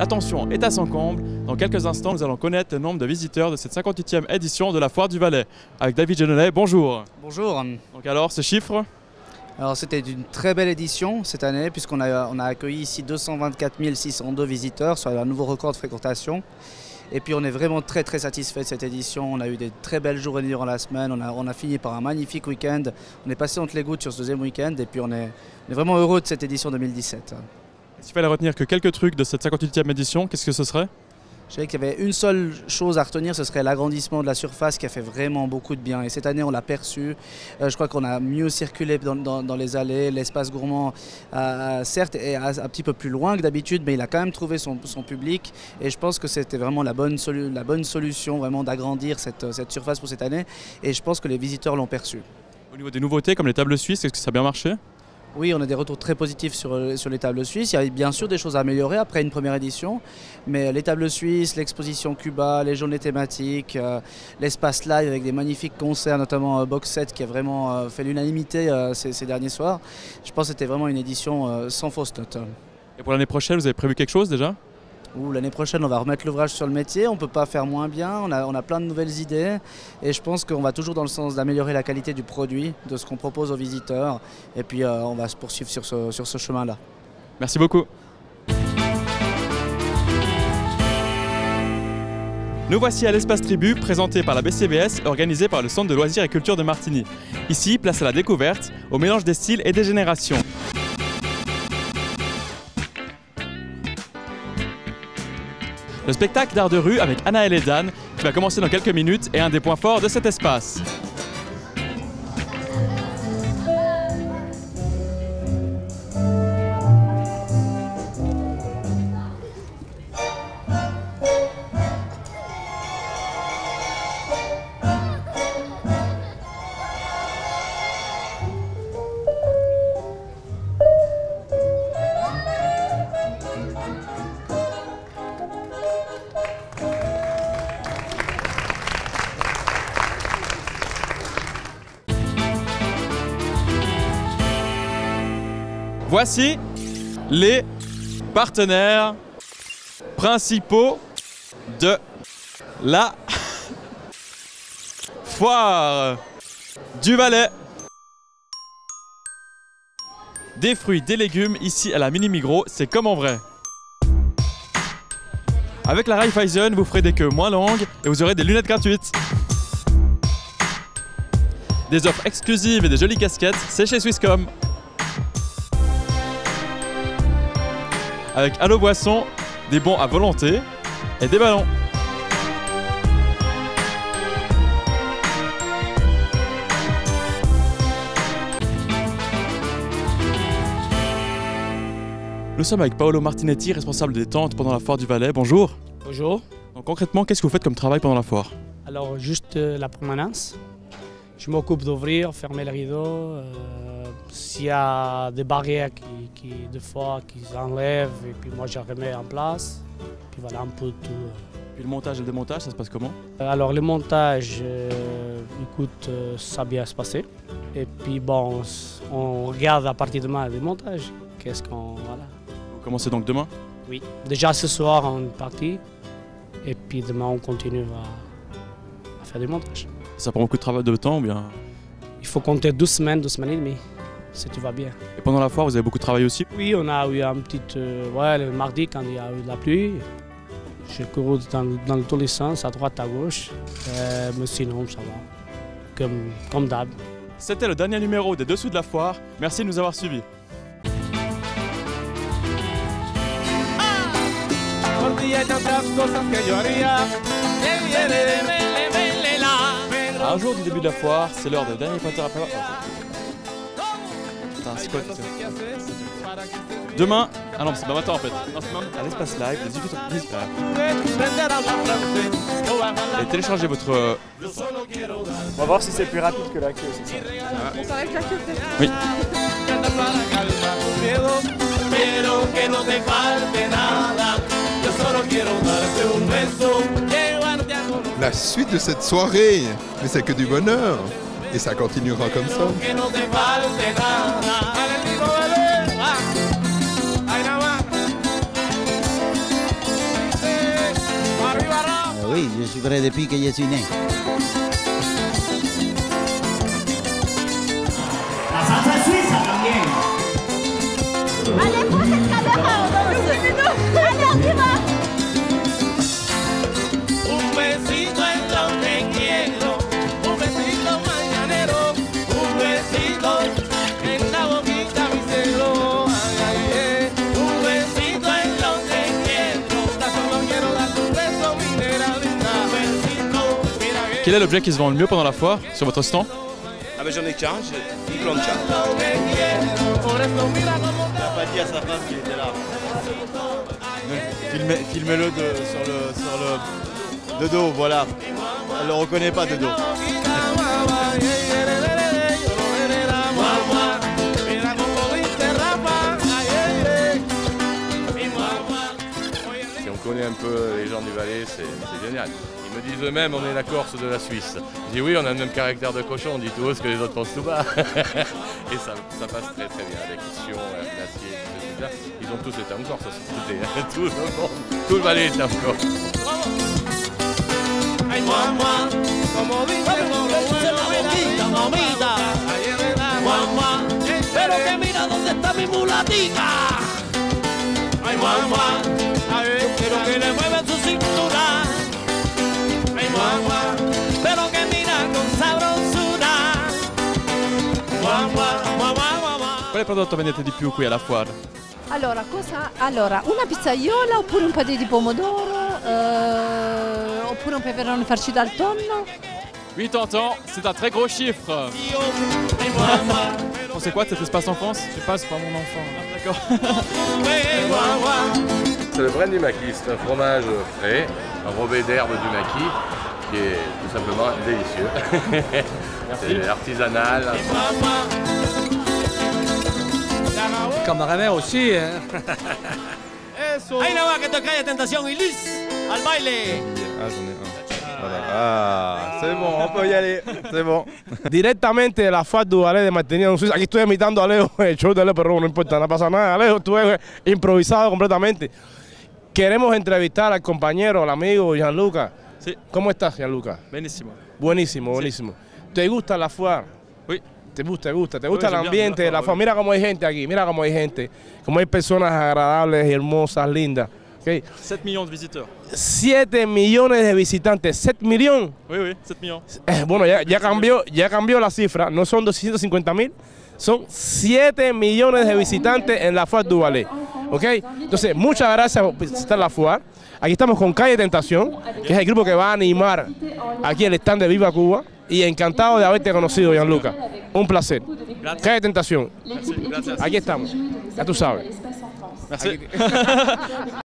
attention, est à son comble. Dans quelques instants, nous allons connaître le nombre de visiteurs de cette 58e édition de la Foire du Valais. Avec David Genollet, bonjour. Bonjour. Donc alors, ce chiffre? Alors c'était une très belle édition cette année puisqu'on a accueilli ici 224 602 visiteurs sur un nouveau record de fréquentation. Et puis on est vraiment très satisfait de cette édition. On a eu des très belles journées durant la semaine. On a fini par un magnifique week-end. On est passé entre les gouttes sur ce deuxième week-end et puis on est vraiment heureux de cette édition 2017. S'il fallait retenir que quelques trucs de cette 58e édition, qu'est-ce que ce serait? Je dirais qu'il y avait une seule chose à retenir, ce serait l'agrandissement de la surface qui a fait vraiment beaucoup de bien. Et cette année, on l'a perçu. Je crois qu'on a mieux circulé dans les allées. L'espace gourmand, certes, est un petit peu plus loin que d'habitude, mais il a quand même trouvé son public. Et je pense que c'était vraiment la bonne solution vraiment d'agrandir cette surface pour cette année. Et je pense que les visiteurs l'ont perçu. Au niveau des nouveautés, comme les tables suisses, est-ce que ça a bien marché? Oui, on a des retours très positifs sur les tables suisses. Il y a bien sûr des choses à améliorer après une première édition, mais les tables suisses, l'exposition Cuba, les journées thématiques, l'espace live avec des magnifiques concerts, notamment Box Set qui a vraiment fait l'unanimité ces derniers soirs. Je pense que c'était vraiment une édition sans fausse note. Et pour l'année prochaine, vous avez prévu quelque chose déjà? L'année prochaine, on va remettre l'ouvrage sur le métier, on ne peut pas faire moins bien, on a plein de nouvelles idées et je pense qu'on va toujours dans le sens d'améliorer la qualité du produit, de ce qu'on propose aux visiteurs et puis on va se poursuivre sur ce chemin-là. Merci beaucoup. Nous voici à l'Espace Tribu, présenté par la BCBS et organisé par le Centre de loisirs et culture de Martigny. Ici, place à la découverte, au mélange des styles et des générations. Le spectacle d'art de rue avec Anaël et Dan, qui va commencer dans quelques minutes, est un des points forts de cet espace. Voici les partenaires principaux de la Foire du Valais. Des fruits, des légumes, ici à la Mini Migros, c'est comme en vrai. Avec la Raiffeisen, vous ferez des queues moins longues et vous aurez des lunettes gratuites. Des offres exclusives et des jolies casquettes, c'est chez Swisscom. Avec Allo Boisson, des bons à volonté et des ballons. Nous sommes avec Paolo Martinetti, responsable des tentes pendant la Foire du Valais. Bonjour. Bonjour. Donc concrètement, qu'est-ce que vous faites comme travail pendant la foire? Alors juste la permanence. Je m'occupe d'ouvrir, fermer les rideaux. S'il y a des barrières qui des fois qui s'enlèvent, et puis moi je remets en place. Puis voilà un peu tout. Puis le montage et le démontage, ça se passe comment? Alors le montage, écoute, ça a bien se passer. Et puis bon, on regarde à partir de demain le montage. Qu'est-ce qu'on voilà. Vous commencez donc demain? Oui. Déjà ce soir on est parti. Et puis demain on continue à faire du montage. Ça prend beaucoup de travail de temps ou bien? Il faut compter 12 semaines et demie, si tout va bien. Et pendant la foire, vous avez beaucoup de travail aussi? Oui, on a eu un petit... ouais, le mardi, quand il y a eu de la pluie, j'ai couru dans tous les sens, à droite, à gauche. Mais sinon, ça va, comme d'hab. C'était le dernier numéro des Dessous de la Foire. Merci de nous avoir suivis. Un jour du début de la foire, c'est l'heure des derniers pointeurs à prévoir. C'est quoi demain? Ah non, c'est pas maintenant en fait. Non, c'est même à l'espace live, les utilisateurs. Et téléchargez votre. On va voir si c'est plus rapide que la queue, c'est ça. On s'arrête la queue peut-être. Oui. La suite de cette soirée, mais c'est que du bonheur. Et ça continuera comme ça. vrai depuis que je suis né. La salsa suiza también. Allez, prends cette caméra, on danse. Allez, on y va. Un besito es lo que quiero, un besito mañanero, un besito en la boquita mi cielo, ay, ay, un besito es lo que quiero, solo quiero darte un beso mineralina, un besito, mira que... Quel est l'objet qui se vend le mieux pendant la foire, sur votre stand? Ah ben j'en ai qu'un, une plancha. Il n'a pas dit à sa femme qu'il était là. Filmez-le sur le dos, voilà. Elle ne le reconnaît pas de dos. Si on connaît un peu les gens du Valais, c'est génial. Ils me disent eux-mêmes, on est la Corse de la Suisse. Je dis oui, on a le même caractère de cochon, on dit tout haut ce que les autres pensent tout bas. Et ça passe très très bien avec Sion, Glacier, tous ces trucs-là. Ils ont tous été en Corse, tout le monde, tout le Valais est en Corse. Pero que mira dónde está mi mulatica. Ay mamá, pero que le mueve su cintura. Ay mamá, pero que mira con sabrosura. Mamá, mamá, mamá. Quale prodotto vendete di più qui alla foire? Allora, una pizzaiola oppure un patè di pomodoro, oppure un peperone farcito al tonno. 80 ans, c'est un très gros chiffre. C'est quoi de cet espace enfance? Je sais pas, c'est pas mon enfant. Ah, d'accord. C'est le brin du maquis, c'est un fromage frais, enrobé d'herbe du maquis, qui est tout simplement délicieux. C'est artisanal. Camarada aussi, hein. Ahí nada más que toca Tentación y Liz al baile. Ah j'en ai un. Voilà. Ah, c'est bon, on peut y aller, c'est bon. Directamente de la FAD du Valais de Martinica en Suiza. Aquí estoy imitando a Leo, el show de Leo, pero no importa, no pasa nada. Leo, tú eres improvisado completamente. Queremos entrevistar al compañero, al amigo Gianluca. Sí. ¿Cómo estás, Gianluca? Benissimo. Buenísimo, buenísimo. Sí. ¿Te gusta la FAD? Oui. ¿Te gusta el ambiente de la FAD? Mira cómo hay gente aquí, mira cómo hay gente. Cómo hay personas agradables, hermosas, lindas. Okay. 7 millions de visiteurs. 7 millones de visitantes. 7 millones. Oui, 7 millions. Bueno, ya cambió la cifra. No son 250.000, son 7 millones de visitantes en la FAD du Valais. ¿Okay? Entonces, muchas gracias por visitar la FAD. Aquí estamos con Calle Tentación, que es el grupo que va a animar aquí el stand de Viva Cuba. Y encantado de haberte conocido, Gianluca. Un placer. Gracias. Calle Tentación. Merci, gracias. Aquí estamos. Ya tú sabes. Merci.